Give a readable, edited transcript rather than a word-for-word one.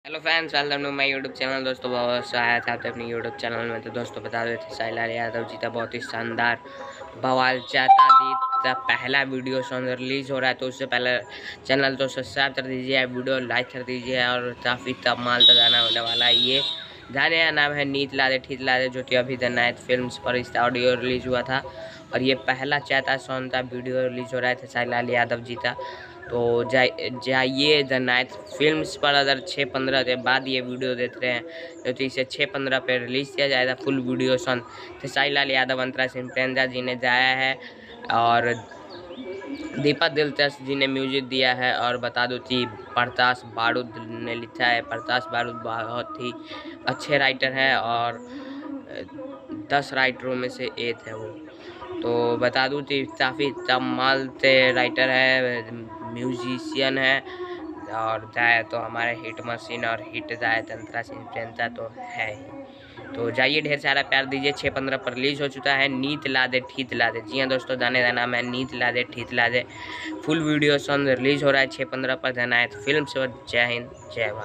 Hello fans, welcome to my YouTube channel. दोस्तों बहुत स्वागत है आपके अपने यूट्यूब चैनल में। तो दोस्तों बता देते साहिल यादव जी का बहुत ही शानदार बवाल चाहता दी पहला वीडियो सॉन्ग रिलीज हो रहा है। तो उससे पहले चैनल तो सब्सक्राइब कर दीजिए, वीडियो लाइक कर दीजिए और काफ़ी माल का गाना होने वाला है। ये गाने का नाम है नीत लादे ठीक लादे, जो कि अभी द नाइट फिल्म्स पर इसका ऑडियो रिलीज हुआ था और ये पहला चाहता सॉन्ग का वीडियो रिलीज हो रहा है साहिल यादव जी का। तो जाइए द नाइट फिल्म्स पर, अगर 6-15 के बाद ये वीडियो देख रहे हैं तो इसे 6-15 पे रिलीज़ किया जाएगा full video song. Khesari Lal Yadav, अंतरा सिंह प्रेमजा जी ने गाया है और दीपक दिलचस्प जी ने म्यूजिक दिया है। और बता दूं कि प्रकाश बारूद ने लिखा है। प्रकाश बारूद बहुत ही अच्छे राइटर है और 10 राइटरों में से एक है वो। तो बता दूं कि काफ़ी कमाल से राइटर है, म्यूजिशियन है और जाए तो हमारे हिट मशीन और हिट जाए तंत्रा सिंह प्रेमजा तो है ही। तो जाइए, ढेर सारा प्यार दीजिए। 6-15 पर रिलीज हो चुका है नीत ला दे ठीक ला दे। जी हाँ दोस्तों, गाने का नाम है नीत ला दे ठीक ला दे। फुल वीडियो सॉन्ग रिलीज हो रहा है 6-15 पर। जाना है तो फिल्म से। जय हिंद, जय भारत।